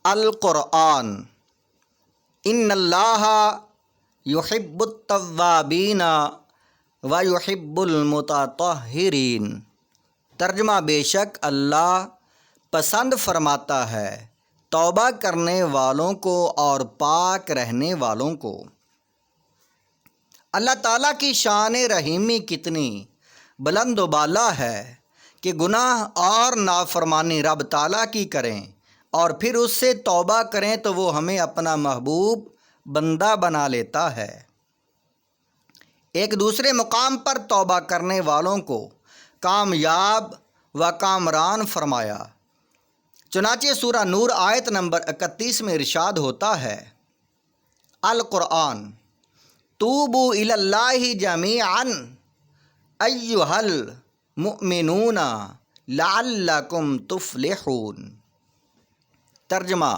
القرآن ان اللہ یحب التوابین ویحب المتطہرین۔ ترجمہ: بے شک اللہ پسند فرماتا ہے توبہ کرنے والوں کو اور پاک رہنے والوں کو۔ اللہ تعالیٰ کی شان رحیمی کتنی بلند و بالا ہے کہ گناہ اور نافرمانی رب تعالیٰ کی کریں اور پھر اس سے توبہ کریں تو وہ ہمیں اپنا محبوب بندہ بنا لیتا ہے۔ ایک دوسرے مقام پر توبہ کرنے والوں کو کامیاب و کامران فرمایا۔ چنانچہ سورہ نور آیت نمبر 31 میں ارشاد ہوتا ہے، القرآن توبوا الی اللہ جمیعا ایھا المؤمنون لعلکم تفلحون۔ ترجمہ: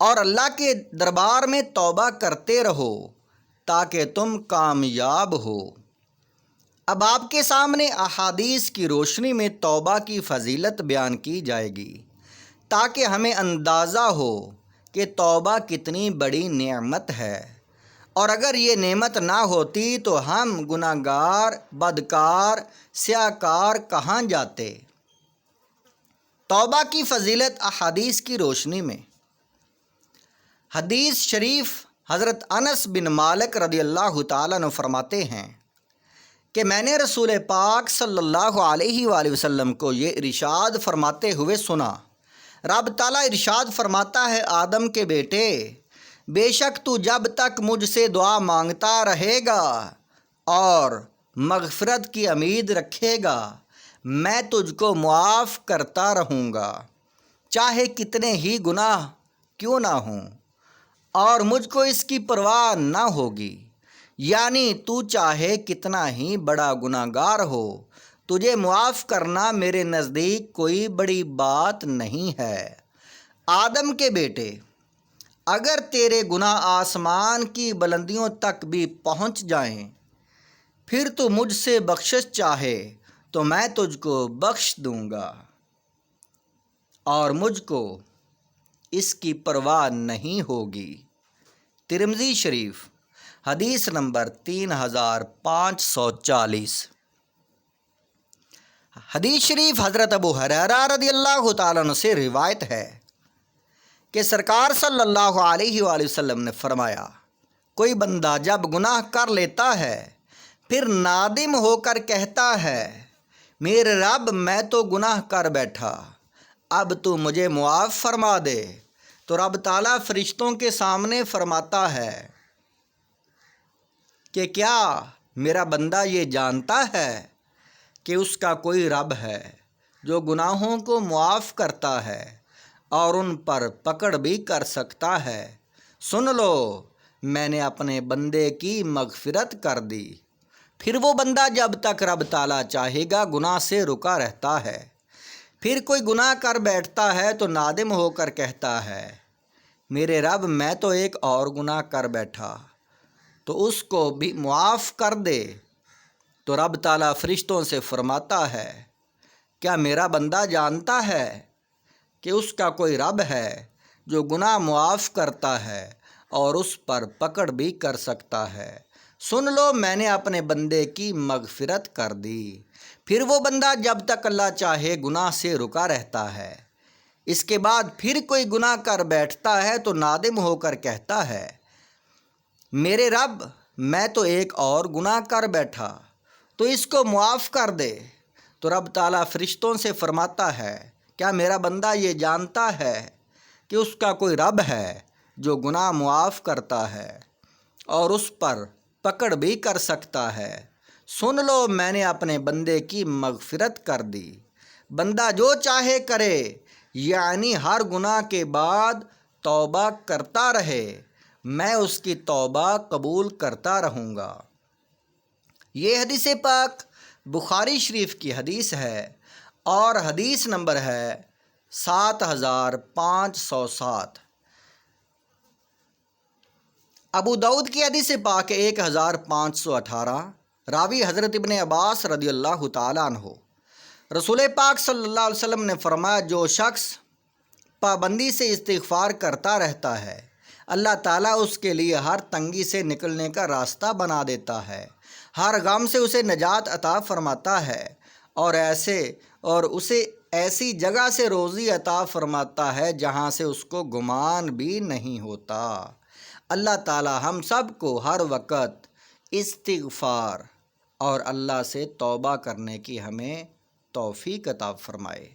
اور اللہ کے دربار میں توبہ کرتے رہو تاکہ تم کامیاب ہو۔ اب آپ کے سامنے احادیث کی روشنی میں توبہ کی فضیلت بیان کی جائے گی تاکہ ہمیں اندازہ ہو کہ توبہ کتنی بڑی نعمت ہے، اور اگر یہ نعمت نہ ہوتی تو ہم گناہ گار، بدکار، سیاہکار کہاں جاتے۔ توبہ کی فضیلت احادیث کی روشنی میں۔ حدیث شریف حضرت انس بن مالک رضی اللہ تعالیٰ عنہ فرماتے ہیں کہ میں نے رسول پاک صلی اللہ علیہ وآلہ وسلم کو یہ ارشاد فرماتے ہوئے سنا۔ رب تعالیٰ ارشاد فرماتا ہے، آدم کے بیٹے، بے شک تو جب تک مجھ سے دعا مانگتا رہے گا اور مغفرت کی امید رکھے گا میں تجھ کو معاف کرتا رہوں گا، چاہے کتنے ہی گناہ کیوں نہ ہوں، اور مجھ کو اس کی پرواہ نہ ہوگی۔ یعنی تو چاہے کتنا ہی بڑا گناہ گار ہو، تجھے معاف کرنا میرے نزدیک کوئی بڑی بات نہیں ہے۔ آدم کے بیٹے، اگر تیرے گناہ آسمان کی بلندیوں تک بھی پہنچ جائیں، پھر تو مجھ سے بخشش چاہے تو میں تجھ کو بخش دوں گا، اور مجھ کو اس کی پرواہ نہیں ہوگی۔ ترمذی شریف حدیث نمبر 3540۔ حدیث شریف حضرت ابو ہریرہ رضی اللہ تعالیٰ عنہ سے روایت ہے کہ سرکار صلی اللہ علیہ وآلہ وسلم نے فرمایا، کوئی بندہ جب گناہ کر لیتا ہے پھر نادم ہو کر کہتا ہے، میرے رب میں تو گناہ کر بیٹھا، اب تو مجھے معاف فرما دے، تو رب تعالیٰ فرشتوں کے سامنے فرماتا ہے کہ کیا میرا بندہ یہ جانتا ہے کہ اس کا کوئی رب ہے جو گناہوں کو معاف کرتا ہے اور ان پر پکڑ بھی کر سکتا ہے۔ سن لو، میں نے اپنے بندے کی مغفرت کر دی۔ پھر وہ بندہ جب تک رب تعالیٰ چاہے گا گناہ سے رکا رہتا ہے۔ پھر کوئی گناہ کر بیٹھتا ہے تو نادم ہو کر کہتا ہے، میرے رب میں تو ایک اور گناہ کر بیٹھا، تو اس کو بھی معاف کر دے، تو رب تعالیٰ فرشتوں سے فرماتا ہے، کیا میرا بندہ جانتا ہے کہ اس کا کوئی رب ہے جو گناہ معاف کرتا ہے اور اس پر پکڑ بھی کر سکتا ہے۔ سن لو، میں نے اپنے بندے کی مغفرت کر دی۔ پھر وہ بندہ جب تک اللہ چاہے گناہ سے رکا رہتا ہے۔ اس کے بعد پھر کوئی گناہ کر بیٹھتا ہے تو نادم ہو کر کہتا ہے، میرے رب میں تو ایک اور گناہ کر بیٹھا، تو اس کو معاف کر دے، تو رب تعالیٰ فرشتوں سے فرماتا ہے، کیا میرا بندہ یہ جانتا ہے کہ اس کا کوئی رب ہے جو گناہ معاف کرتا ہے اور اس پر پکڑ بھی کر سکتا ہے۔ سن لو، میں نے اپنے بندے کی مغفرت کر دی۔ بندہ جو چاہے کرے، یعنی ہر گناہ کے بعد توبہ کرتا رہے، میں اس کی توبہ قبول کرتا رہوں گا۔ یہ حدیث پاک بخاری شریف کی حدیث ہے اور حدیث نمبر ہے 7507۔ ابو داؤد کی حدیث پاک 1518، راوی حضرت ابن عباس رضی اللہ تعالیٰ عنہ۔ رسول پاک صلی اللہ علیہ وسلم نے فرمایا، جو شخص پابندی سے استغفار کرتا رہتا ہے، اللہ تعالیٰ اس کے لیے ہر تنگی سے نکلنے کا راستہ بنا دیتا ہے، ہر غم سے اسے نجات عطا فرماتا ہے اور اسے ایسی جگہ سے روزی عطا فرماتا ہے جہاں سے اس کو گمان بھی نہیں ہوتا۔ اللہ تعالیٰ ہم سب کو ہر وقت استغفار اور اللہ سے توبہ کرنے کی ہمیں توفیق عطا فرمائے۔